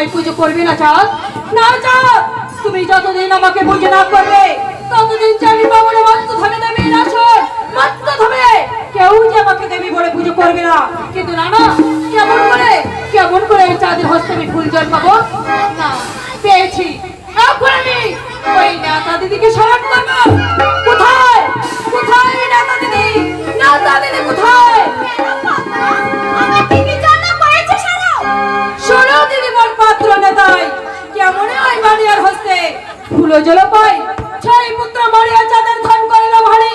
আমায় পুজো করবে না চাঁদ? না চাঁদ, তুমি যতদিন আমাকে পুজো না করবে ততদিন যে আমি বাবুর মস্ত ধরে দেবী আসর মস্ত ধরে কেউ যে আমাকে দেবী বলে পুজো করবে না। কিন্তু না না, কেমন করে এই চাঁদের হস্তে আমি ফুল জল পাবো? না, পেয়েছি। এখন আমি ওই নেতা দিদিকে স্মরণ করবো। কোথায় কোথায় ওই নেতা দিদি? নেতা দিদি কোথায়? শোনো দিদি, মোর পাত্র নেতাই কেমন ওই বাড়িয়ার হস্তে ফুল জল পাই। ছয় পুত্র মারিয়া চাঁদের ধন করিল ভারী,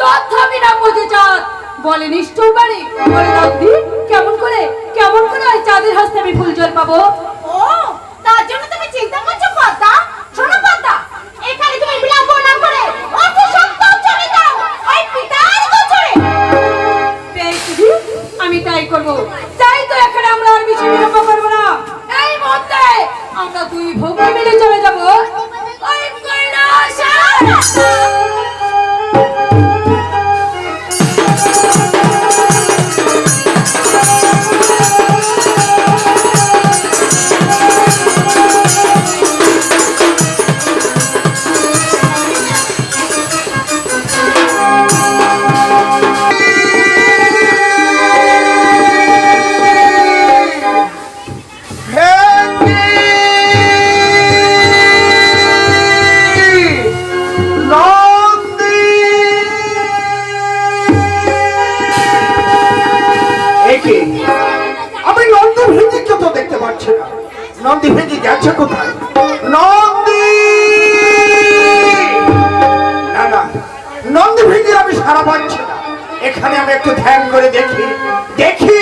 তথাপি না বুঝে চাঁদ বলে নিষ্ঠুর বাড়ি। বলে দাদি, কেমন করে ওই চাঁদের হস্তে আমি ফুল জল পাবো? ও, তার জন্য তুমি চিন্তা করছো পদ্মা? শোনো পদ্মা, এখানে তুমি বিলাপ না করে অত সত্ত্বেও চলে যাও ওই পিতার গোচরে। বেশ দিদি, আমি তাই করবো। তাই তো এখানে আমরা আর বেশি বিলম্ব করবো না। এই মুহূর্তে আমরা দুই ভগ্নী মিলে চলে যাবো ওই কৈলাসে। আমি নন্দী ভেঙ্গিকে তো দেখতে পাচ্ছি না। নন্দী ভেঙ্গি গেছে কোথায়? নন্দী, না না, নন্দী ভেঙ্গির আমি সারা পাচ্ছি না। এখানে আমি একটু ধ্যান করে দেখি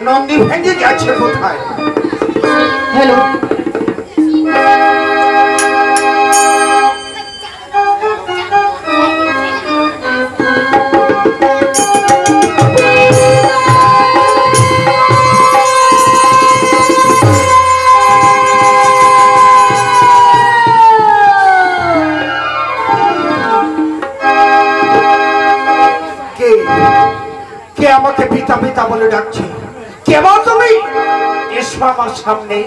নন্দী ভেঙ্গি গেছে কোথায়। হ্যালো, কে আমাকে পিতা পিতা বলে ডাকছে? কেমন তুমি? এসো আমার সামনে।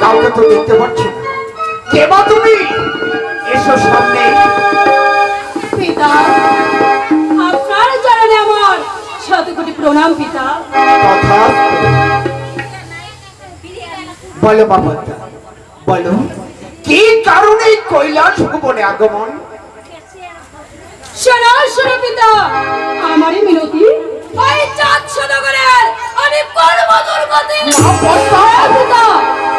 কাউকে তো দেখতে পাচ্ছি না। কেমন তুমি? এসো সামনে। পিতা, আপনার চরণে আমার শত কোটি প্রণাম পিতা। কথা বলো বাবা, বলো কি কারণে কৈলাস ভুবনে আগমন? শোনো পিতা, আমারই মিনতি ওই চাঁদ সদাগরের আমি করব দুর্গতি। পিতা,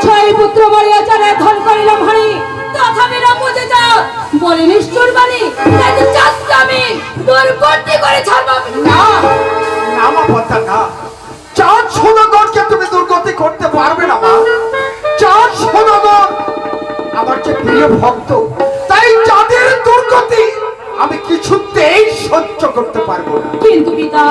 ছয় পুত্র মারিয়া চাঁদের ধন করিলাম ভারী, তথাপি না বুঝে চাঁদ বলে নিষ্ঠুর বাণী। তাই তো চাঁদকে আমি দুর্গতি করে ছাড়ব না। না মা কথা না, চাঁদ সদাগরকে তুমি দুর্গতি করতে পারবে না মা। চাঁদ সদাগর আমার যে প্রিয় ভক্ত, তাই চাঁদের দুর্গতি আমি কিছুতেই সহ্য করতে পারবো না। কিন্তু পিতা,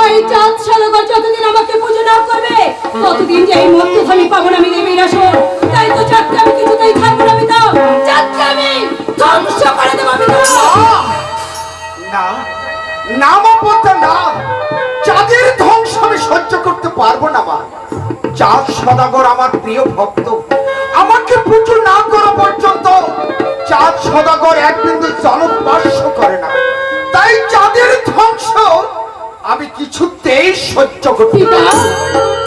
ওই চাঁদ সদাগর যতদিন আমাকে পুজো না করবে ততদিন যে এই মত্ত আমি পাবো না আমি দেবীর আসর। তাই তো চাঁদকে আমি কিছুতেই থাকবো না পিতা, চাঁদকে আমি ধ্বংস করে দেবো পিতা। না না মা কথা না, চাঁদের ধ্বংস আমি সহ্য করতে পারবো না মা। চাঁদ সদাগর আমার প্রিয় ভক্ত, আমাকে পুজো না করা পর্যন্ত চাঁদ সদাগর এক বিন্দু জলস্পর্শ করে না। তাই চাঁদের ধ্বংস আমি কিছুতেই সহ্য করতে পিতা,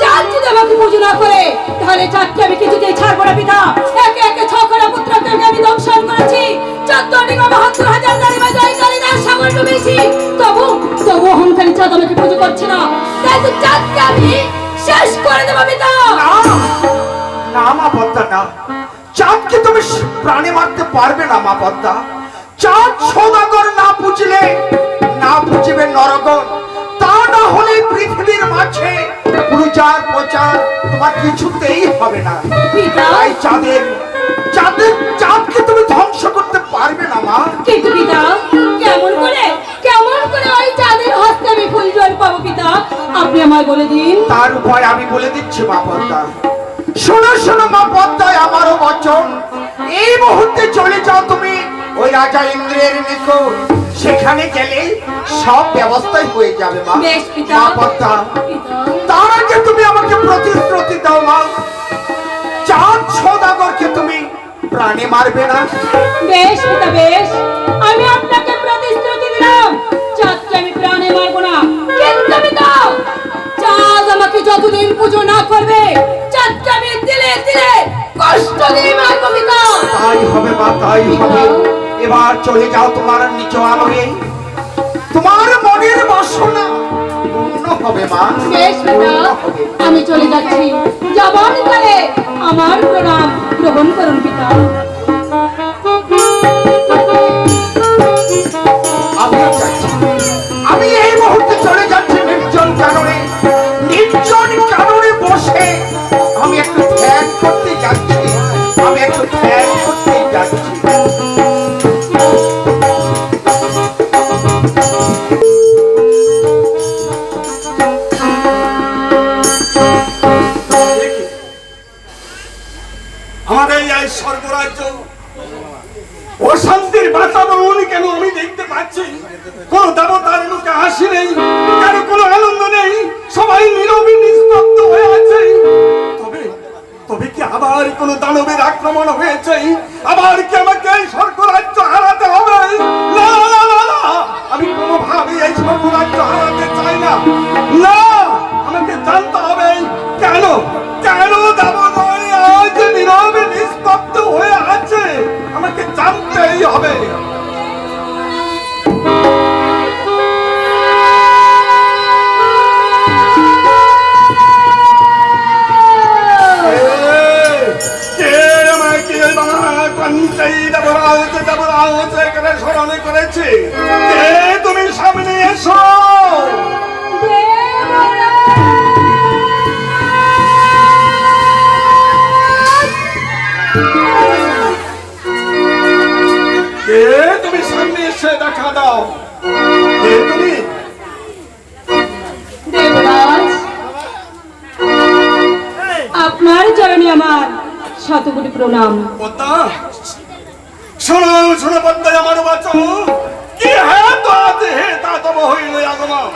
চাঁদ যদি আমাকে পুজো না করে তাহলে চাঁদকে আমি কিছুতেই ছাড়বো না পিতা। একে একে ছকরা পুত্রকে আমি দংশন করেছি, ৭৪,৭২,০০০ দাঁড়িয়ে জয় কালিদাস সাগর ডুবেছি, তবু অহংকারী চাঁদ আমাকে পুজো করছে না। তাই তো চাঁদকে আমি শেষ করে দেবো পিতা। না মা পদ্মা না, চাঁদকে তুমি প্রাণে মারতে পারবে না মা পদ্মা। চাঁদ সদাগর না বুঝিবে নরগণ, তা না হলে পৃথিবীর মাঝে প্রচার তোমার কিছুতেই হবে না। তাই চাঁদকে তুমি ধ্বংস করতে পারবে না মা। কিন্তু পিতা, কেমন করে ওই চাঁদের হস্তে আমি ফুল জল পাবো পিতা, আপনি আমায় বলে দিন। তার উপায় আমি বলে দিচ্ছি মা পদ্মা। শোনো মা পদ্মায় আমারও বচন, এই মুহূর্তে চলে যাও তুমি ওই রাজা ইন্দ্রের নিকট, সেখানে গেলে সব ব্যবস্থাই হয়ে যাবে মা। বেশ পিতা। মা পদ্মা, পিতা, তার আগে তুমি আমাকে প্রতিশ্রুতি দাও মা, চাঁদ সওদাগরকে তুমি প্রাণে মারবে না। বেশ পিতা বেশ, আমি আপনাকে প্রতিশ্রুতি দিলাম চাঁদকে আমি প্রাণে মারবো না। কিন্তু পিতা, চাঁদ আমাকে যতদিন পুজো না করবে চাঁদকে আমি দিলে দিলে কষ্ট দিয়ে মারবো পিতা। তাই হবে মা, তাই হবে। এবার চলে যাও তোমার নিজ আলোয়, তোমার মনের বাসনা পূর্ণ হবে মা। বেশ পিতা, পূর্ণ হবে। আমি চলে যাচ্ছি। যাবার কালে আমার প্রণাম গ্রহণ করুন পিতা। আমিও যাচ্ছি। আমি এই মুহূর্তে চলে যাচ্ছি নির্জন কাননে। নির্জন কাননে বসে আমি একটু ধ্যান করতে যাচ্ছি, আমি একটু ধ্যান করতে যাচ্ছি। আমাদের এই স্বর্গরাজ্য অশান্তির বাতাবরণ কেন আমি দেখতে পাচ্ছি? কোন দেবতার মুখে হাসি নেই, কেন কোনো আনন্দ নেই, সবাই নীরবে নিস্তব্ধ হয়ে আছে। তবে তবে কি আবার কোনো দানবের আক্রমণ হয়েছে? আবার কি আমাকে এই স্বর্গরাজ্য হারাতে হবে? না না না না, আমি কোনোভাবেই এই স্বর্গরাজ্য হারাতে চাই না। না, আমাকে জানতে হবে কেন কেন দেবগণ আজ নীরবে নিস্তব্ধ হয়ে আছে। আমাকে জানতেই হবে। স্মরণ করেছে কে? তুমি সামনে এসো। কে তুমি? সামনে এসে দেখা দাও। কে তুমি? দেবরাজ, আপনার চরণে আমার শতকোটি প্রণাম। পদ্মা, শোনো শোনো পদ্মা, আমার বাঁচো। কি হে তো আজ হে তা তব হইল আগমন।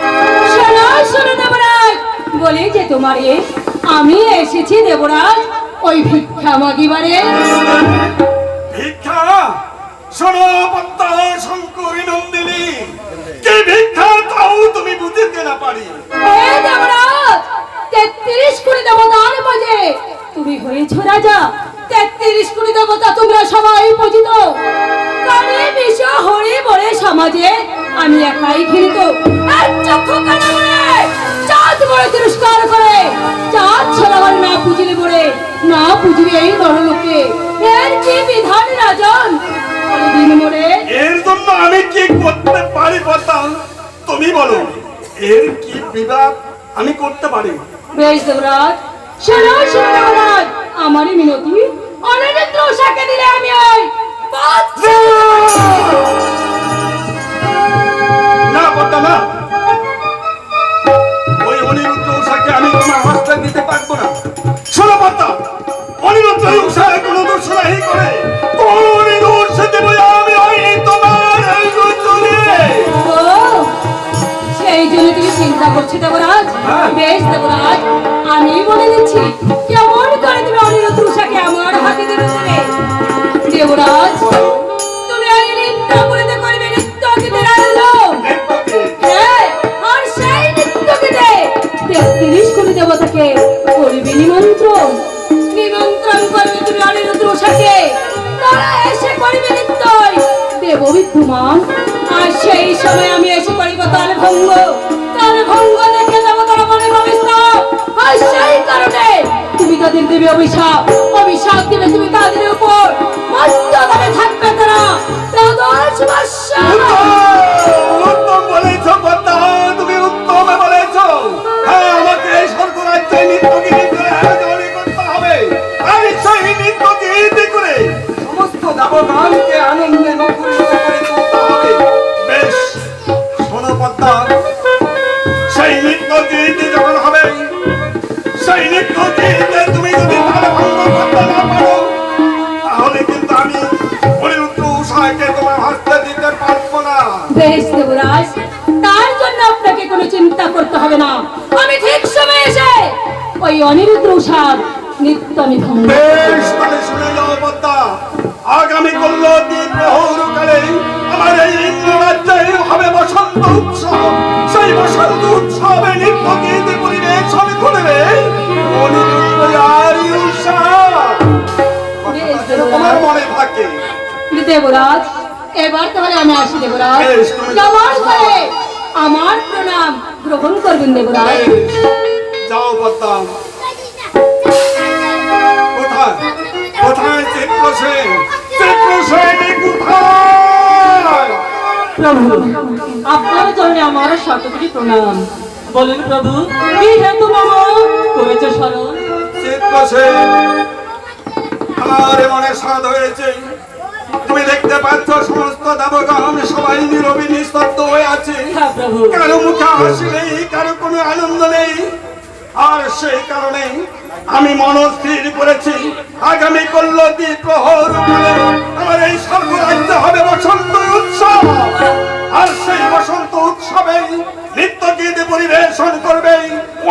শোনো শোনো দেবরাজ, বলি যে তোমারে আমি এসেছি দেবরাজ ওই ভিক্ষা মাগিবারে। ভিক্ষা? শোনো পদ্মা শঙ্করী নন্দিনী, কি ভিক্ষা তাও তুমি বুঝিতে না পারি। হে দেবরাজ, 33 কোটি দেবতার মাঝে তুমি হয়েছো রাজা। 33 কোটি দেবতা তোমরা সবাই পূজিত, কানে বিষ হরি বলে সমাজে আমি একাই ঘৃণিত। আর চক্ষু কানা বলে চাঁদ বলে তিরস্কার করে, চাঁদ সদাগর না পুজিলে বলে না পুজিবে এই নরলোকে। এর কি বিধান রাজন দিন মোড়ে? এর জন্য আমি কি করতে পারি পদ্মা? তুমি বলো, এর কি বিভাগ আমি করতে পারি? বেশ দেবরাজ, শোনো শোনো দেবরাজ, আমারই মিনতি অনিরুদ্ধ উষাকে দিলে আমি ওই না পদ্মা না, ওই অনিরুদ্ধ উষাকে আমি তোমার হস্তে দিতে পারবো না। শোনো পদ্মা, অনিরুদ্ধ উষা কোনো দোষ নাই করে, কোন দোষ দেব আমি ওই তোমার এই রুচুরে। ও, সেই জন্য তুমি চিন্তা করছো দেবরাজ? হ্যাঁ। বেশ দেবরাজ, আমি বলে দিচ্ছি কেমন করে তুমি অনিরুদ্ধ উষাকে আমার হাতে দিতে দেবে। দেবরাজ, তুমি ওই নৃত্য করিতে করবে নৃত্য গীতের আয়োজন। হ্যাঁ, আর সেই নৃত্য গীতে 33 কোটি দেবতাকে করবে নিমন্ত্রণ। নিমন্ত্রণ করবে তুমি অনিরুদ্ধ উষাকে, তারা এসে করবে নৃত্যই দেব বিদ্যমান। আর সেই সময় আমি এসে করিব তাল ভঙ্গ। তাল ভঙ্গ দেখে দেব তারা মনে ভবিষ্যৎ। আর সেই কারণে তুমি তাদের দেবে অভিশাপ। অভিশাপ দিলে তুমি তাদের উপর মস্তভাবে থাকবে তারা দ্বাদশ বৎসর। উত্তম বলেছ পদ্মা, তুমি উত্তম বলেছ। হ্যাঁ, আমাকে এই স্বর্গরাজ্যে নৃত্যগীতি আয়োজন করতে হবে। আর সেই নৃত্যগীতি করে সমস্ত দেবগণকে আনন্দে মুখরিত করে তুলতে হবে। বেশ, শোনো পদ্মা, সেই নৃত্যগীতি যখন হবে, সেই নৃত্যগীতে তুমি যদি তাল ভঙ্গ করতে না পারো, তাহলে কিন্তু আমি অনিরুদ্ধ উষাকে তোমার বেশ দেবরাজ, তার জন্য আপনাকে কোনো চিন্তা করতে হবে না। আমি ঠিক সময় এসে ওই অনিরুদ্ধ উষার নৃত্য আমি ভঙ্গ করব। বেশ, তাহলে শুনে যাও পদ্মা, আগামী কল্যাণ প্রহরকালে আমার এই ইন্দ্ররাজ্যে হবে বসন্ত উৎসব। সেই বসন্ত উৎসবে নৃত্য গীত পরিবেশন করবে অনিরুদ্ধ আর উষা। তোমার মনে থাকে? দেবরাজ, এবার তাহলে আমি আসি দেবরাজ। বেশ, তুমি যাওয়ার পরে আমার প্রণাম গ্রহণ করবেন দেবরাজ। যাও পদ্মা। কোথায় কোথায় চিত্রসেন? চিত্রসেন কোথায়? প্রভু, আপনার চরণে আমার শতকোটি প্রণাম। বলুন প্রভু, কি হেতু মম করেছে স্মরণ? চিত্রসেন, আমার মনে সাধ হয়েছে। তুমি দেখতে পাচ্ছ সমস্ত দেবগণ সবাই নীরবে নিস্তব্ধ হয়ে আছে। হ্যাঁ প্রভু। কারো মুখে হাসি নেই, কারো কোনো আনন্দ নেই। আর সেই কারণে আমি মনস্থির করেছি আগামী কল্যাণী প্রহরকালে আমার এই সর্বরাজ্য হবে বসন্ত উৎসব। আর সেই বসন্ত উৎসবে নৃত্য গীত পরিবেশন করবে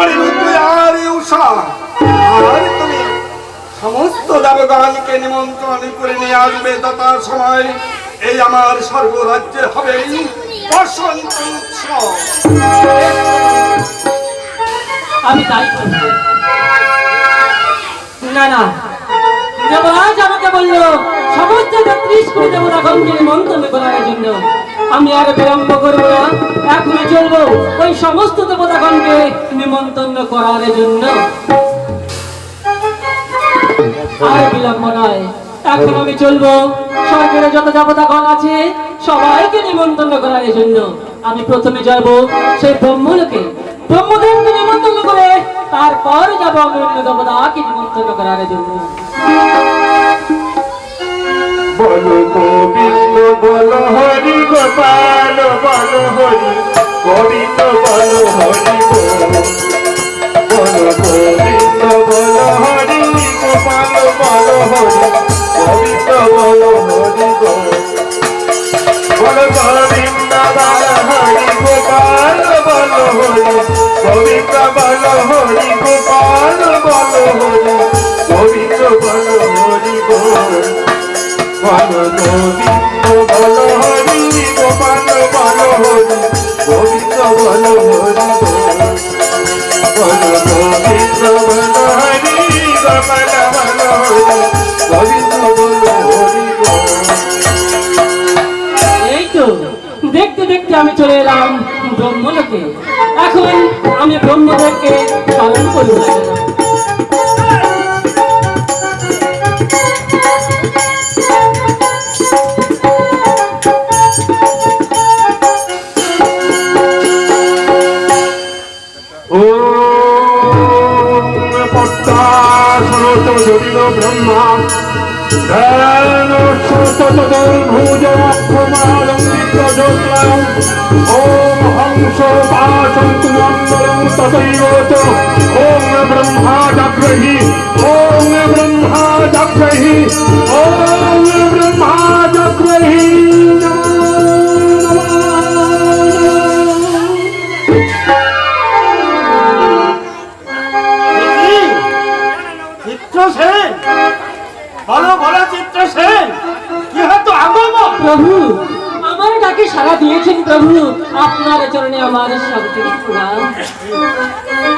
অনিরুদ্ধ আর উষা। আর তুমি সমস্ত দেবগণকে নিমন্ত্রণ করে নিয়ে আসবে তথা সময় এই আমার সর্বরাজ্যে হবে বসন্ত উৎসব। আমি তাই করব। না না, দেবরাজ আমাকে বলল সমস্ত 33 কোটি দেবতাগণকে নিমন্ত্রণ করার জন্য। আমি আর বিলম্ব করব না, এখনই চলবো ওই সমস্ত দেবতাগণকে নিমন্ত্রণ করার জন্য। আর বিলম্ব নয়, এখন আমি চলবো স্বর্গের যত দেবতাগণ আছে সবাইকে নিমন্ত্রণ করার জন্য। আমি প্রথমে যাব সেই ব্রহ্মলোকে, ব্রহ্মদেবকে নিমন্ত্রণ করে তারপর যাব আমি অন্য দেবতাকে নিমন্ত্রণ করার জন্য। বলো গোবিন্দ বলো হরি গোপাল বলো হরি গোবিন্দ বলো হরি বলো গোবিন্দ বলো হরি গোপাল বলো হরি গোবিন্দ বলো হরি বলো গোবিন্দ বলো হরি গোপাল বলো হরি গোবিন্দ বলো হরি গোপাল বলো হরি গোবিন্দ বলো হরি বলো গোবিন্দ বলো হরি গোপাল বলো হরি গোবিন্দ বলো হরি বলো গোবিন্দ বলো হরি গোপাল বলো হরি গোবিন্দ বলো হরি। এই তো দেখতে দেখতে আমি চলে এলাম ব্রহ্মলোকে। এখন আমি ব্রহ্মদেবকে স্মরণ করব। জটিল ব্রহ্মা ধ্যান চতুর্ভুজ অক্ষমালঙ্কিত জ্যোৎস্নায়ং ওম হংস পাশন্তু মঙ্গলং তথৈব চ ওম ব্রহ্মা জাগ্রহি ওম ব্রহ্মা জাগ্রহি ওম ব্রহ্মা জাগ্রহি। চিত্রসেন, বলো বলো চিত্রসেন, কি হয়তো আগমন? প্রভু, আমার ডাকে সাড়া দিয়েছেন প্রভু, আপনার চরণে আমার শক্তি প্রণাম।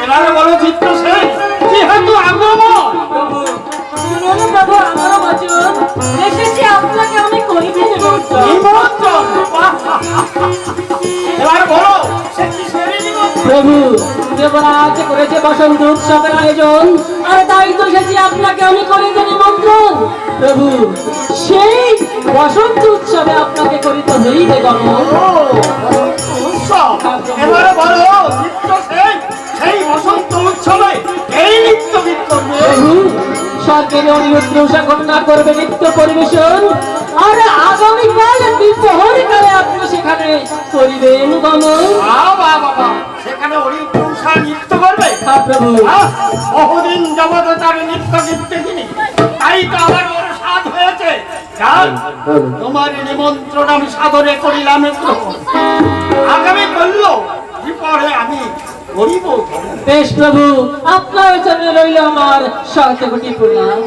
এবারে বলো চিত্রসেন, কি হয়তো আগমন? প্রভু, শুনুন প্রভু আমার বচন, এসেছি আপনাকে আমি করিতে নিমন্ত্রণ। নিমন্ত্রণ? এবার বলো সে কিসের নিমন্ত্রণ? প্রভু, দেবরাজ করেছে বসন্ত উৎসবের আয়োজন, আর তাই তো এসেছি আপনাকে আমি করিতে নিমন্ত্রণ। প্রভু, সেই বসন্ত উৎসবে আপনাকে করিতে হইবে গমন। উৎসব? এবারে বলো চিত্রসেন, সেই বসন্ত উৎসবে এই নৃত্য গীত করবে? প্রভু, স্বর্গের অনিরুদ্ধ উষা কন্যা করবে নৃত্য পরিবেশন, আর আগামীকাল দুপুর কালে আপনি সেখানে করিবেন গমন। বাবা, সেখানে অনিরুদ্ধ উষা নৃত্য করবে? হ্যাঁ প্রভু। বহুদিন যাবত তার নৃত্য গীত দেখিনি, তাই তো আমার বড় স্বাদ হয়েছে যাক, তোমার এই নিমন্ত্রণ আমি সাদরে করিলাম গ্রহণ। আগামী করল বিপরে আমি করিব ধর্ম। বেশ প্রভু, আপনার চরণে রইল আমার শত কোটি প্রণাম।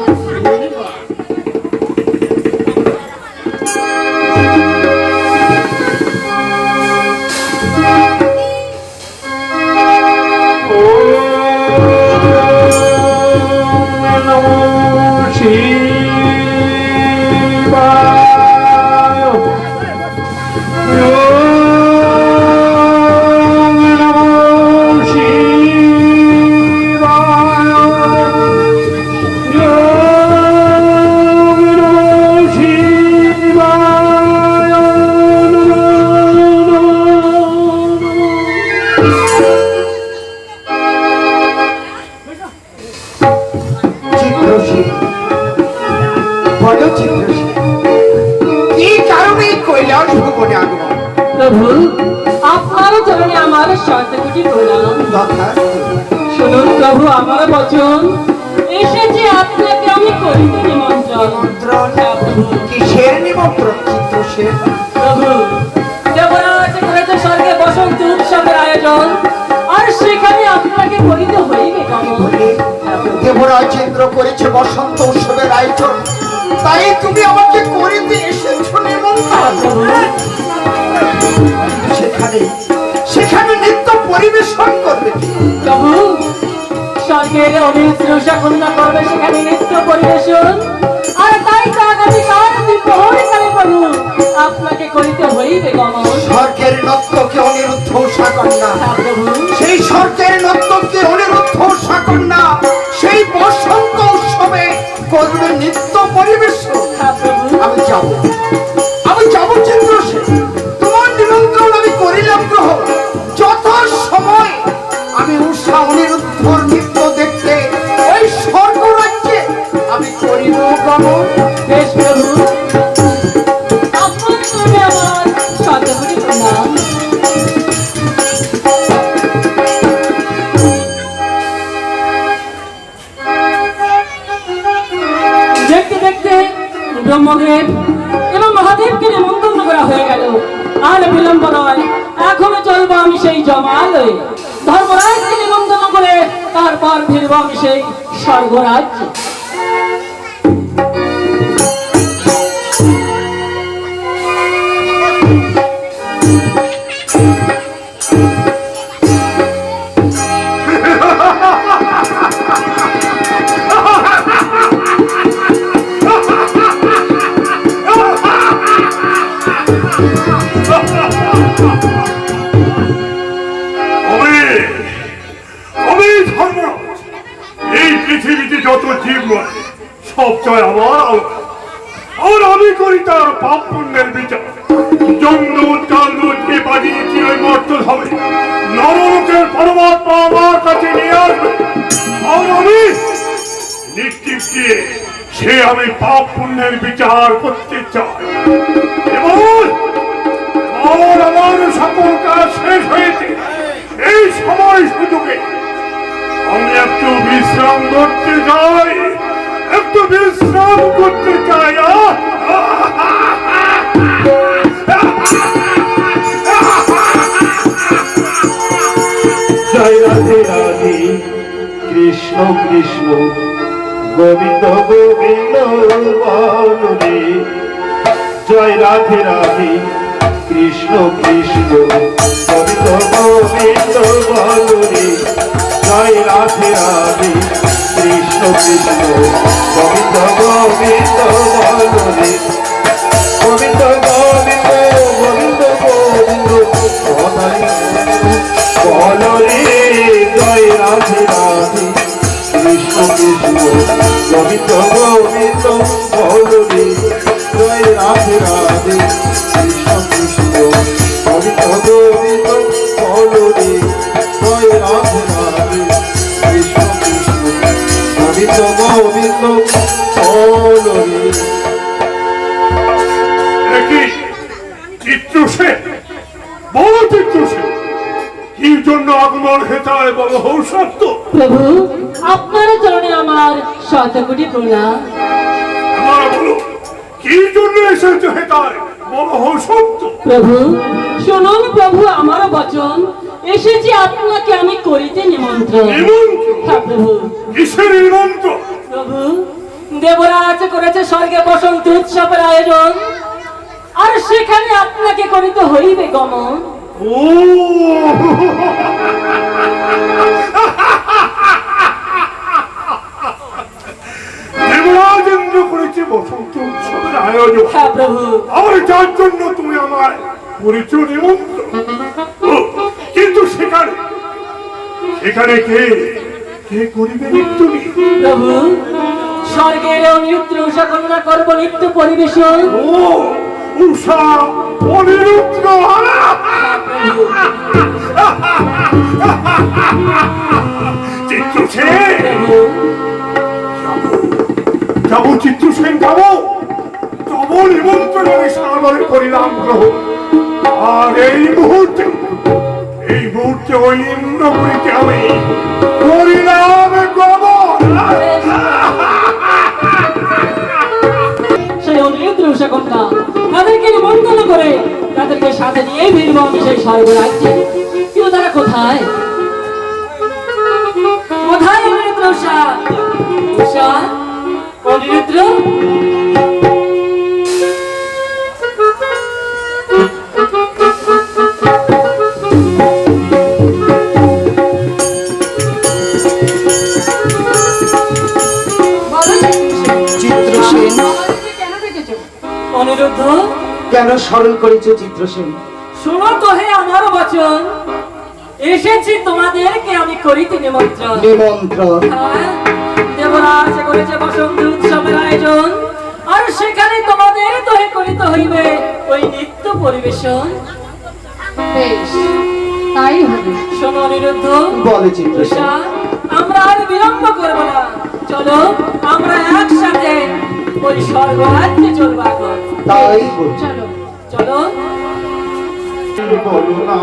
চিত্রসেন, বলো চিত্রসেন, কি কারণে এই কৈলাস ভুবনে আগমন? প্রভু, আপনার চরণে আমার শত কোটি প্রণাম। তথাস্তু। শুনুন প্রভু আমার বচন, এসেছে আপনাকে আমি করিতে নিমন্ত্রণ। নিমন্ত্রণ? হ্যাঁ প্রভু। কিসের নিমন্ত্রণ চিত্রসেন? প্রভু, দেবরাজ করেছে স্বর্গে বসন্ত উৎসবের আয়োজন, আর সেখানে আপনাকে করিতে হইবে গমন। বলে, দেবরাজ ইন্দ্র করেছে বসন্ত উৎসবের আয়োজন, তাই তুমি আমাকে করিতে এসেছো নিমন্ত্রণ। সেখানে সেখানে নৃত্য পরিবেশন করবে কি? প্রভু, স্বর্গের অভিনেত্রী কন্যা করবে সেখানে নৃত্য পরিবেশন, আর তাই তো আগামীকাল দুপুরকালে প্রভু আপনাকে করিতে হইবে গমন। স্বর্গের নর্তকী অনিরুদ্ধ উষাকন্যা, হ্যাঁ প্রভু। সেই স্বর্গের নর্তকী অনিরুদ্ধ উষাকন্যা সেই বসন্ত উৎসবে করবে নৃত্য পরিবেশন। হ্যাঁ প্রভু। আমি যাব চিত্রসেন, তোমার নিমন্ত্রণ আমি করিলাম গ্রহণ। যথা সময় আমি উষা অনিরুদ্ধর নৃত্য দেখতে ওই স্বর্গ রাজ্যে আমি করিব গমন। বেশ প্রভু, আপনার চরণে আমার শত কোটি প্রণাম। দেখতে দেখতে ব্রহ্মদেব এবং মহাদেবকে নিমন্ত্রণ করা হয়ে গেল। আর বিলম্ব নয়, এখনো চলবো আমি সেই জমালয়ে। ধর্মরাজকে নিমন্ত্রণ করে তারপর ফিরবো আমি সেই স্বর্গরাজ্যে। আমি ধর্মরাজ, এই পৃথিবীতে যত জীব নয় সব চায় আমার আল্লাহ। আর আমি করি তার পাপ পুণ্যের বিচার। জন্মুদ কালুদকে পাঠিয়েছি ওই মর্ত হবে, নরলোকের পরমাত্মা আমার কাছে নিয়ে আসবে। আর আমি নিশ্চিত দিয়ে সে আমি পাপ পুণ্যের বিচার করতে চাই। এবং আমার সকল কাজ শেষ হয়েছে। এই সময় সুযোগে আমি একটু বিশ্রাম করতে চাই, একটু বিশ্রাম করতে চাই। জয় রাধে রাধে কৃষ্ণ কৃষ্ণ গোবিন্দ গোবিন্দ বলরে। জয় রাধে রাধে কৃষ্ণ কৃষ্ণ গোবিন্দ গোবিন্দ বলরে। জয় রাধে রাধে কৃষ্ণ কৃষ্ণ গোবিন্দ গোবিন্দ বলরে। গোবিন্দ গোবিন্দ গোবিন্দ গোবিন্দ বলরে। জয় রাধে রাধে কৃষ্ণ কৃষ্ণ গোবিন্দ গোবিন্দ বলরে। জয় রাধে রাধে কৃষ্ণ কৃষ্ণ গোবিন্দ গোবিন্দ বলরে। জয় রাধে রাধে কৃষ্ণ কৃষ্ণ গোবিন্দ গোবিন্দ বলরে। চিত্রসেন, বড় চিত্রসেন, কি জন্য আগমন হেতায় বড় হৌসত্য? প্রভু, আপনার চরণে আমার শত কোটি প্রণাম। আমার বলো, কি জন্য এসেছো হে তার বলো হো সত্য। প্রভু শুনুন প্রভু আমার বচন, এসেছি আপনাকে আমি করিতে নিমন্ত্রণ। নিমন্ত্রণ? হ্যাঁ প্রভু। কিসের নিমন্ত্রণ? প্রভু দেবরাজ করেছে স্বর্গে বসন্ত উৎসবের আয়োজন, আর সেখানে আপনাকে করিতে হইবে গমন। ও দেবরাজেন্দ্র করেছে বসন্ত উৎসবের আয়োজন, হ্যাঁ প্রভু। আর যার জন্য তুমি আমার পরিচয় নিমন্ত্রণ। ও, কিন্তু সেখানে সেখানে কে কে করিবে নিত্য গীত? প্রভু স্বর্গের অনিরুদ্ধ উষা কন্যা করব নিত্য পরিবেশন। ও উষা অনিরুদ্ধ, চিত্রসেন যাবো, চিত্রসেন যাবো, তব নিমন্ত্রণ আমি সাদরে করিলাম গ্রহণ। আর এই মুহূর্তে ওই ইন্দ্রপুরীতে আমি করিলাম গমন। সেই অনিরুদ্ধ উষা কন্যা তাদেরকে নিমন্ত্রণ করে তাদেরকে সাথে নিয়ে ফিরব আমি সেই স্বর্গ রাজ্যে। কিন্তু তারা কোথায় কোথায় অনিরুদ্ধ উষা? উষা অনিরুদ্ধ চিত্রসেন, কেন ডেকেছো? অনিরুদ্ধ কেন স্মরণ করেছো চিত্রসেন? শোনো তো হে আমার বচন, এসেছি তোমাদেরকে আমি করিতে নিমন্ত্রণ। নিমন্ত্রণ? হ্যাঁ, দেবরাজ করেছে বসন্ত উৎসবের আয়োজন, আর সেখানে তোমাদের দহে করিতে হইবে ওই নৃত্য পরিবেশন। বেশ তাই হবে। শোনো অনিরুদ্ধ, বলে চিত্রসেন। উষা, আমরা আর বিলম্ব করবো না, চলো আমরা একসাথে ওই স্বর্গরাজ্যে চলবো এখন। তাই বলছি। চলো চলো। বলো না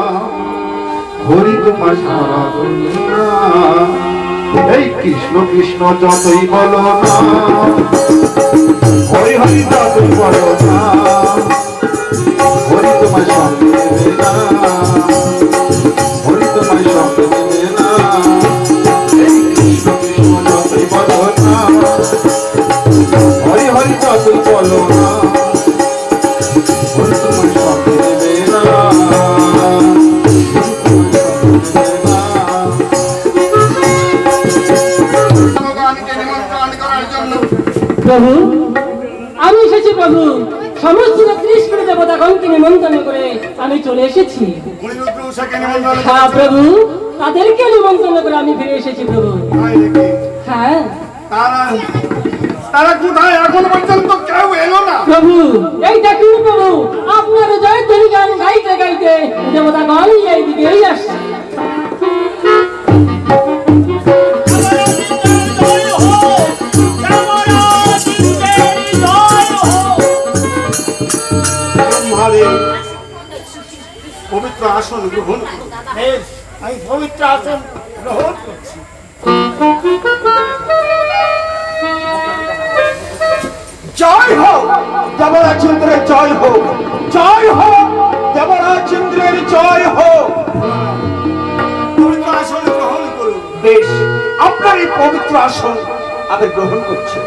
হরি তোমার সারা দুনিয়া, এই কৃষ্ণ কৃষ্ণ যতই বলো না, হরি হরি যতই বলো না, হরি তোমার সঙ্গে দেবে না, হরি তোমার সঙ্গে দেবে না, এই কৃষ্ণ কৃষ্ণ যতই বলো না, হরি হরি যতই বলো না, হরি তোমার সঙ্গে দেবে না। প্রভু আমি এসেছি প্রভু, সমস্ত 30 কোটি দেবতাগণকে নিমন্ত্রণ করে আমি চলে এসেছি। অনিরুদ্ধ উষাকে নিমন্ত্রণ হ্যাঁ প্রভু, তাদেরকে নিমন্ত্রণ করে আমি ফিরে এসেছি প্রভু। হ্যাঁ তারা কোথায়? এখন পর্যন্ত কেউ এলো না। প্রভু এই দেখুন প্রভু, আপনার জয়ধ্বনি গান গাইতে গাইতে দেবতাগণ এই দিকেই আসছে। ব্রহ্মাদেব পবিত্র আসন গ্রহণ করুন। আমি পবিত্র আসন গ্রহণ করছি। জয় হোক দেবরাজেন্দ্রের জয় হোক, জয় হোক দেবরাজেন্দ্রের জয় হোক। পবিত্র আসন গ্রহণ করুন। বেশ, আপনার এই পবিত্র আসন আমি গ্রহণ করছি।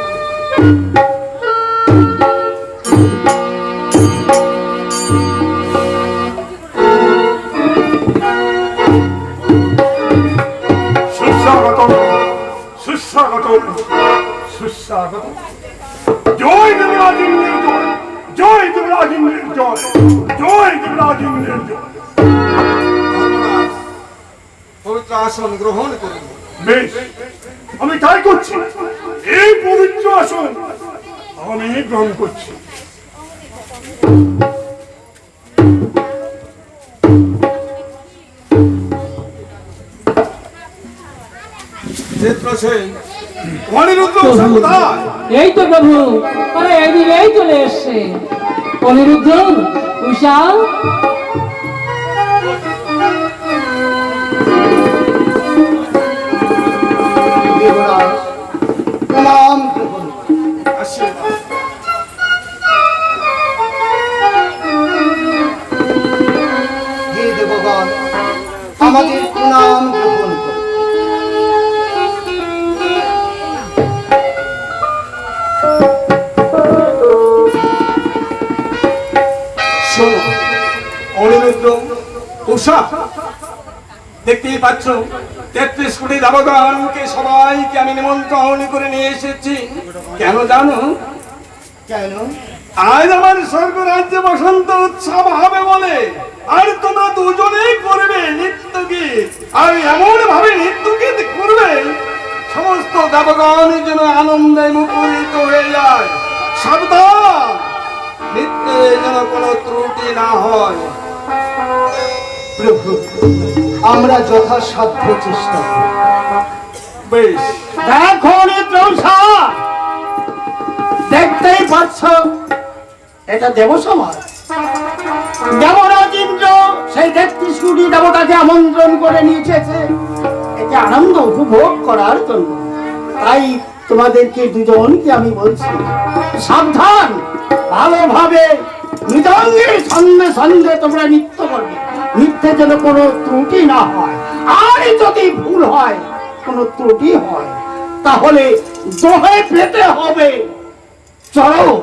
সুস্বাগতম, সুস্বাগতম, সুস্বাগতম। জয় দেবরাজেন্দ্রের জয়, জয় দেবরাজেন্দ্রের জয়, জয় দেবরাজেন্দ্রের জয়। পবিত্র আসন গ্রহণ করুন। বেশ, আমি তাই করছি। এই পবিত্র আসন আমি গ্রহণ করছি। চিত্রসেন, অনিরুদ্ধ উষা কোথায়? এই তো প্রভু, তারা এইদিকেই চলে এসছে। অনিরুদ্ধ উষা, দেবরাজ প্রণাম গ্রহণ। আশীর্বাদ। উষা, দেখতেই পাচ্ছ 33 কোটি দেবগণকে সবাইকে আমি নিমন্ত্রণ করে নিয়ে এসেছি। কেন জানো? কেন? আজ আমার স্বর্গ রাজ্যে বসন্ত উৎসব হবে বলে, আর তোমরা দুজনেই করবে নৃত্য গীত, আর এমন ভাবে নৃত্য গীত করবে সমস্ত দেবগণ যেন আনন্দে মুখরিত হয়ে যায়। সাবধান, নৃত্যে যেন কোনো ত্রুটি না হয়। প্রভু, আমরা যথাসাধ্য চেষ্টা করব। বেশ, দেখো নিদ্রৌষা, দেখতেই পাচ্ছ এটা দেব সমাজ। দেবরাজ ইন্দ্র সেই 33 কোটি দেবতাকে আমন্ত্রণ করে নিয়েছে এতে আনন্দ উপভোগ করার জন্য। তাই তোমাদেরকে দুজনকে আমি বলছি, সাবধান, ভালোভাবে মৃদঙ্গের ছন্দে ছন্দে তোমরা নৃত্য করবে। নৃত্যে যেন কোনো ত্রুটি না হয়, আর যদি ভুল হয়, কোনো ত্রুটি হয়, তাহলে দোহে পেতে হবে চরম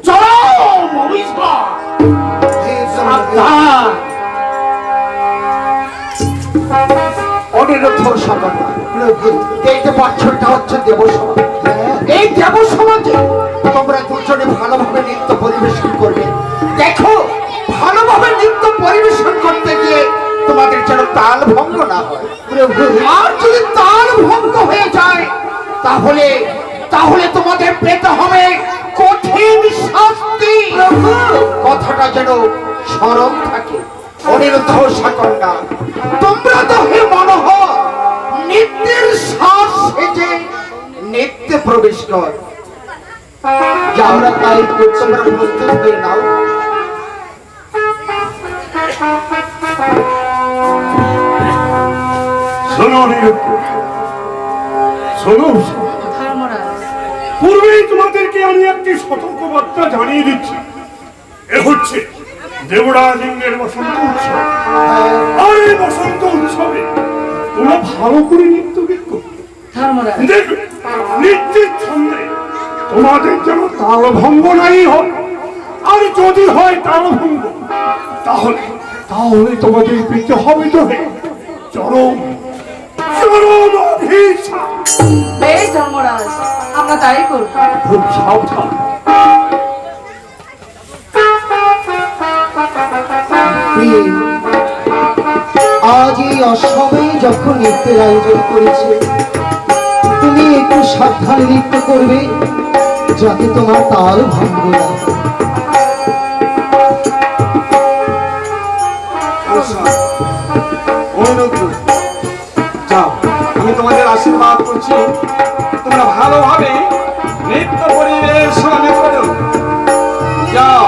চরম অভিশাপ। সাবধান। অনিরুদ্ধ সকল এই যে বছরটা হচ্ছে দেব সমাজ। এই দেব সমাজে তোমরা দুজনে ভালোভাবে নৃত্য পরিবেশন করবে। দেখো, ভালোভাবে নৃত্য পরিবেশন করতে গিয়ে তোমাদের যেন তাল ভঙ্গ না হয়। আর যদি তাল ভঙ্গ হয়ে যায় তাহলে তাহলে তোমাদের পেতে হবে কঠিন শাস্তি। কথাটা যেন স্মরণ থাকে। অনিরুদ্ধ সকলরা, তোমরা তো হে মনোহর নৃত্যের শ্বাস সেজে নৃত্যে প্রবেশ কর। আমরা তাই তোমরা প্রস্তুত হয়ে নাও। শোনো অনিরুদ্ধ, শোনো, ধর্মরাজ, পূর্বেই তোমাদেরকে আমি একটি সতর্কবার্তা জানিয়ে দিচ্ছি। এ হচ্ছে দেবরাজ ইন্দ্রের বসন্ত উৎসব, আর এই বসন্ত উৎসবে তোমরা ভালো করে নৃত্য গীত করবে। ধর্মরাজ, দেখবে নৃত্যের ছন্দে তোমাদের যেন তালভঙ্গ নাই হয়, আর যদি হয় তালভঙ্গ তাহলে তাহলে তোমাদের পেতে হবে তো চরম চরম অভিশাপ। বেশ ধর্মরাজ, আমরা তাই করব। খুব সাবধান। প্রিয়, আজ এই অসময়ে যখন নৃত্যের আয়োজন করেছে, তুমি একটু সাবধানে নৃত্য করবে যাতে তোমার তাল ভঙ্গ না হয়। যাও, আমি তোমাদের আশীর্বাদ করছি, তোমরা ভালোভাবে নৃত্য পরিবেশন করো। যাও।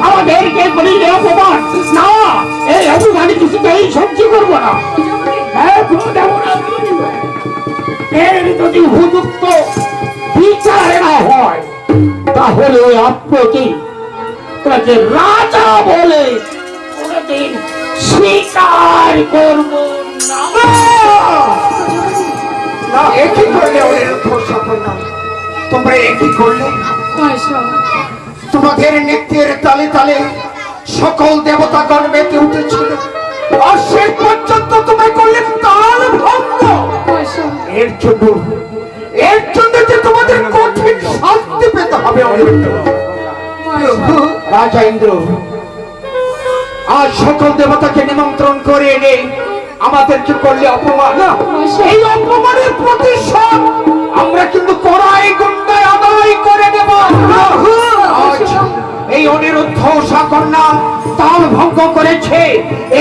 আমাদেরকে বলিলে অপমান না, এই অপমান কিছুতেই সহ্য করবো না। এর যদি উপযুক্ত বিচার না হয় তাহলে ওই আপনাকে তাকে রাজা বলে কোনদিন স্বীকার করবো না। একই করলে অনিরুদ্ধ সকলরা, তোমরা একই করলে। তোমাদের নৃত্যের তালে তালে সকল দেবতাগণ মেতে উঠেছিল, আর শেষ পর্যন্ত তুমি করলে তাল ভঙ্গ। এর জন্য যে তোমাদের কঠিন শাস্তি পেতে হবে। রাজা ইন্দ্র আজ সকল দেবতাকে নিমন্ত্রণ করে এনে আমাদেরকে করলে অপমান। এই অপমানের প্রতিশোধ আমরা কিন্তু কড়াই গুন্ডায় আদায় করে নেব। এই অনিরুদ্ধ কন্যা তাল ভঙ্গ করে হয়েছে,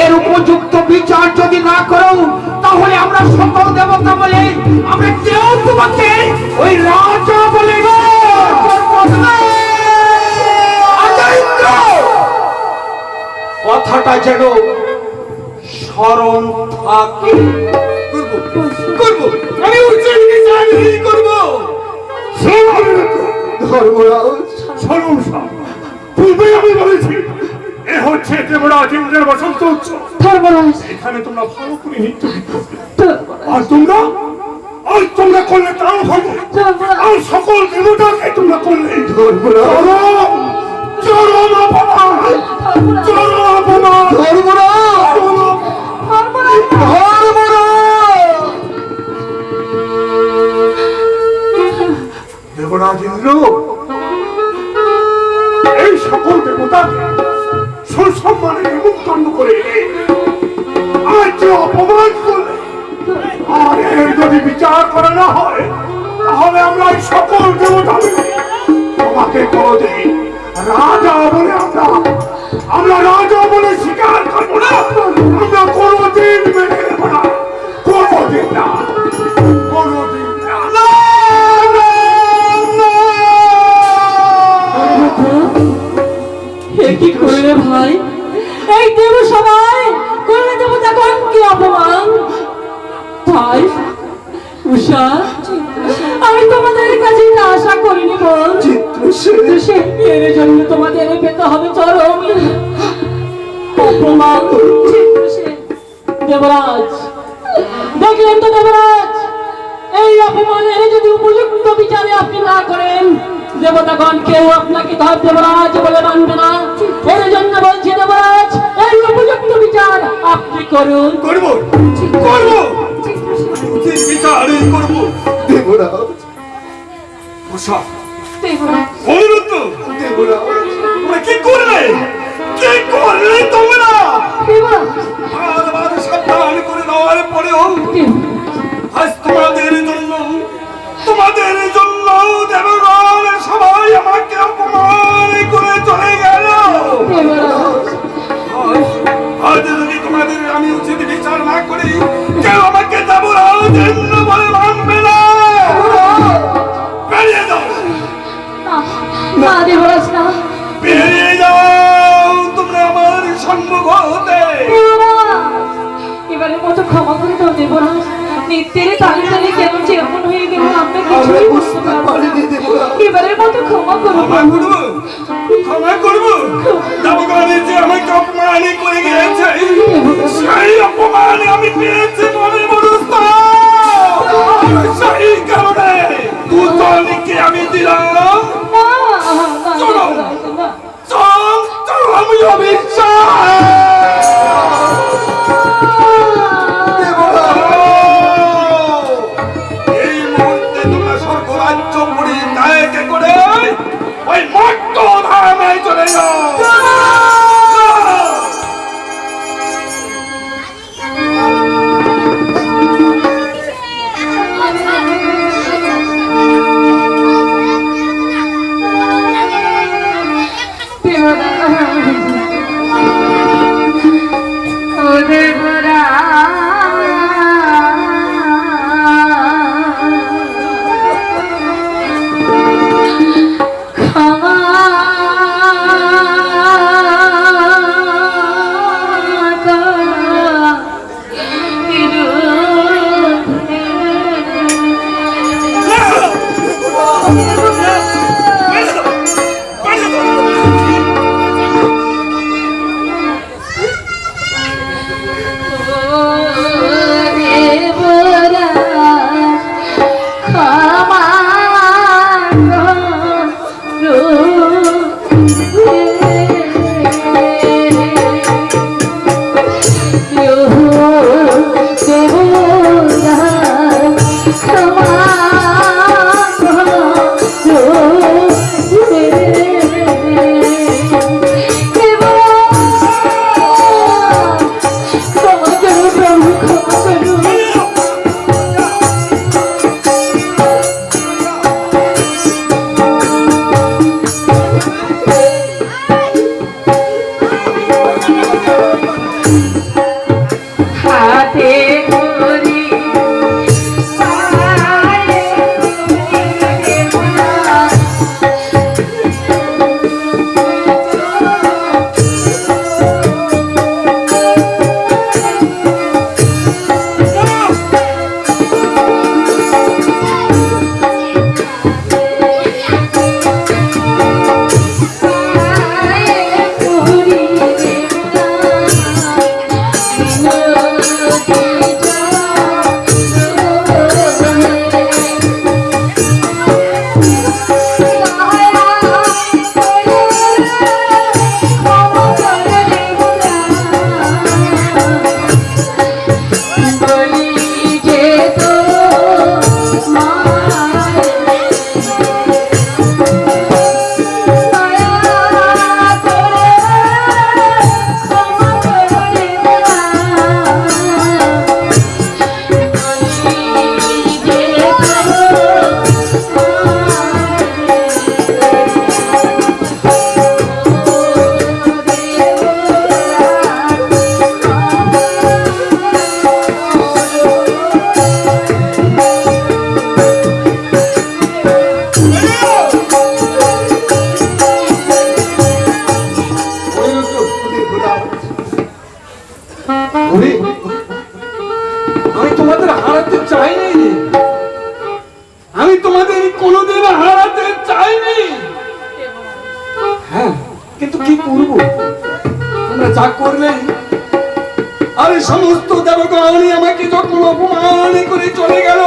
এর উপযুক্ত বিচার যদি না করো তাহলে আমরা সকল দেবতা বলে আমরা কেউ তোমাকে ওই রাজা বলে কথাটা যেন স্মরণ থাকে। করবো আমি উচিত বিচার করবো। ধর্মরাজ শোনুন সব, পূর্বে আমি বলেছি এ হচ্ছে দেবরাজ ইন্দ্রের বসন্ত উৎসব। ধর্মরাজ, এখানে তোমরা ভালো করে নৃত্য করবে, ধর্মরাজ, আর তোমরা করলে তাও ভালো, আর সকল দেবতাকে তোমরা করলে চরম চরম অপমান, চরম অপমান। দেবরাজ ইন্দ্র এই সকল দেবতাকে সুসম্মানে নিমন্ত্রণ করে আজ যে অপমান করলে, আর এর যদি বিচার করা না হয় তাহলে আমরা এই সকল দেবতা মিলে তোমাকে কোনোদিন রাজা বলে আমরা রাজা বলে স্বীকার করবো না। আমরা কোনোদিন মেনে নেব না, কোনোদিন না, কোনোদিন না। না, না, না। এ কি করলে ভাই? এই দেব সবাই করলে দেবতা কোন কি অপমান? ভাই উষা, আমি তোমাদের কাছে এটা আশা করিনি বল। চিত্রসেন, এর জন্য তোমাদের পেতে হবে চরম অপমান। চিত্রসেন, দেবরাজ, দেখলেন তো দেবরাজ, এই অপমানের যদি উপযুক্ত বিচারে আপনি না করেন দেবতাগণ কেউ আপনাকে ধর দেবরাজ বলে মানবে না। এর জন্য বলছি দেবরাজ, এই উপযুক্ত বিচার আপনি করুন। করবো করবো উচিত বিচারই করবো। দেবরাজ উষা, দেবরাজ, অনিরুদ্ধ, তোমরা কি করলে? কি করলে তোমরা? দেবরাজ, বারবার সাবধান করে দেওয়ার পরেও আজ তোমাদের জন্য দেবগণ সবাই আমাকে অপমান করে চলে গেল। দেবরাজ, আজ যদি তোমাদের আমি উচিত বিচার না করি কেউ আমাকে দেবরাজ ইন্দ্র বলে মানবে না। বেরিয়ে যাও, না দেবরাজ, না বেরিয়ে যাও তোমরা আমার সম্মুখ হতে। এবারে মতো ক্ষমা করে দাও দেবরাজ। নিত্যের তালে তালে কেন যে এমন হয়ে গেল আমরা কিছুই বুঝতে পারিনি। এবারের মতো ক্ষমা করো। ক্ষমা করবো দেবগণে যে আমাকে অপমান করে গিয়েছে, সেই অপমান আমি পেয়েছি মনে মনস্থ। সেই কারণে দুজনকে আমি দিলাম চরম চরম অভিশাপ। এই মুহূর্তে তোমরা স্বর্গরাজ্য পরিত্যাগ করে ওই মর্ত ধামে চলে যাও। কিন্তু কি করব, তোমরা যা করলে, আরে সমস্ত দেবগণই আমাকে যখন অপমান করে চলে গেল,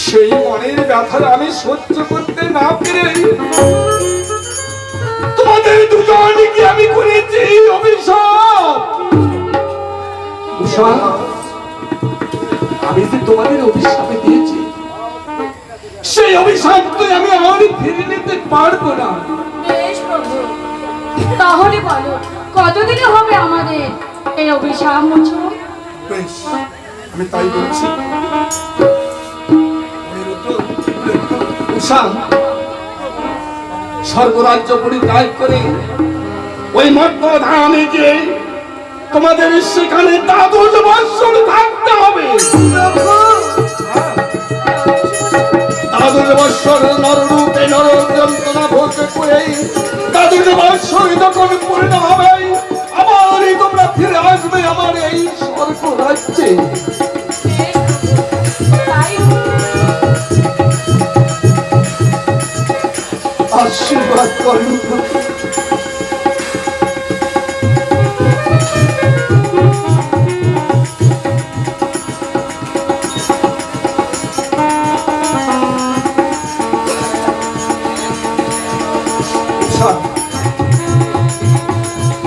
সেই মনের ব্যথা আমি সহ্য করতে না পেরে তোমাদের দুজনকে আমি করেছি অভিশাপ। উষা, আমি যে তোমাদের অভিশাপে দিয়েছি, সেই অভিশাপকে আমি আর ফিরে নিতে পারবো না। বেশ প্রভু, তাহলে বলো কতদিনে হবে আমাদের এই অভিশাপ মোচন? বেশ, আমি তাই বলছি। উষা, স্বর্গরাজ্য পরিত্যাগ করে ওই মর্তধামে গিয়ে তোমাদের সেখানে 12 বৎসর থাকতে হবে। 12 বৎসর নররূপে নরক যন্ত্রণা ভোগ করে 12 বৎসর যখন পূর্ণ হবে, আবারই তোমরা ফিরে আসবে আমার এই স্বর্গ রাজ্যে। তাই আশীর্বাদ করুন।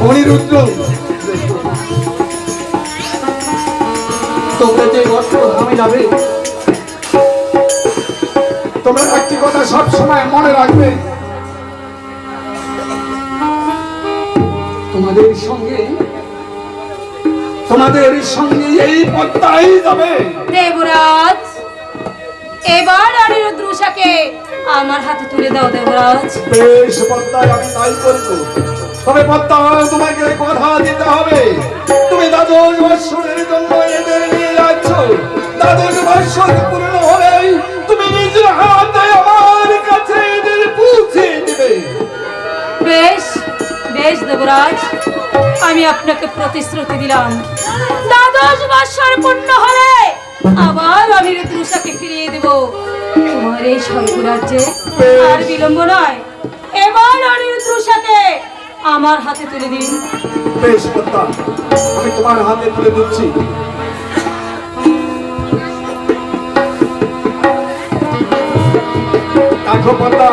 অনিরুদ্র, তোমরা যে মর্তধামে যাবে, তোমরা একটি কথা সব সময় মনে রাখবে, তোমাদের সঙ্গে এই পদ্মাই যাবে। দেবরাজ, এবার অনিরুদ্ধ উষাকে আমার হাতে তুলে দাও দেবরাজ। বেশ পদ্মায়, আমি তাই করবো। তবে পদ্মা, তোমাকে কথা দিতে হবে, তুমি 12 বৎসরের জন্য এদের নিয়ে যাচ্ছ। 12 বৎসর পূর্ণ হলেই তুমি নিজের হাতে আমার কাছে এদের পৌঁছে দিবে। বেশ বেশ দেবরাজ, আমি আপনাকে প্রতিশ্রুতি দিলাম, 12 বৎসর পূর্ণ হলে আবার অনিরুদ্ধ উষাকে ফিরিয়ে দেব তোমার এই স্বর্গরাজ্যে। আর বিলম্ব নয়, এবার অনিরুদ্ধ উষাকে আমার হাতে তুলে দিন। বেশ পদ্মা, আমি তোমার হাতে তুলে দিচ্ছি। দেখো পদ্মা,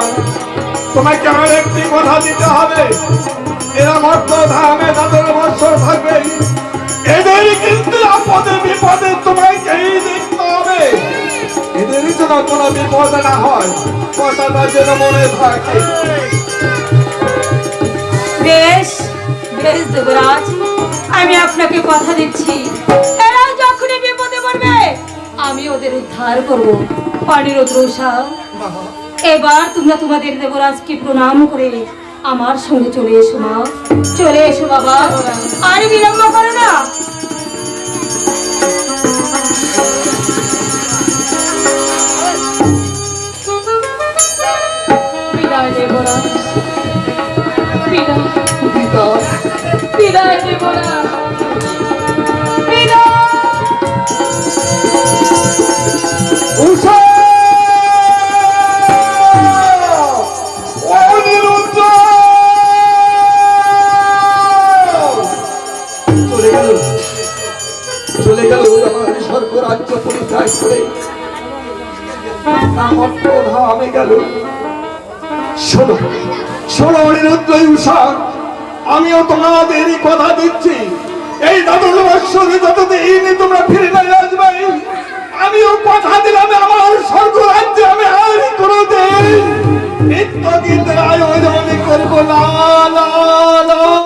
তোমাকে আর একটি কথা দিতে হবে, এরা মর্তধামে 12 বৎসর থাকবে, এদের কিন্তু আপদে বিপদে তোমাকেই দেখতে হবে। এদের যেন কোনো বিপদ না হয়, কথাটা যেন মনে থাকে। বেশ বেশ দেবরাজ, আমি আপনাকে কথা দিচ্ছি, এরা যখনই বিপদে পড়বে আমি ওদের উদ্ধার করব। অনিরুদ্ধ উষা, এবার তোমরা তোমাদের দেবরাজকে প্রণাম করে আমার সঙ্গে চলে এসো মা, চলে এসো বাবা, আর বিলম্ব করো না। বিদায় দেবরাজ, বিদায় বিদায় দেবরাজ, বিদায়। উষা! অনিরুদ্ধ! চলে গেল আমার স্বর্গরাজ্য পরিত্যাগ করে, মর্তধামে গেল। শোনো শোনো অনিরুদ্ধ, উষা, আমিও তোমাদেরই কথা দিচ্ছি, এই 12 বৎসরে যতদিন তোমরা ফিরে না আসবে, আমিও কথা দিলাম আমার স্বর্গ রাজ্যে আমি আর কোনোদিন নিত্য গীতের আয়োজন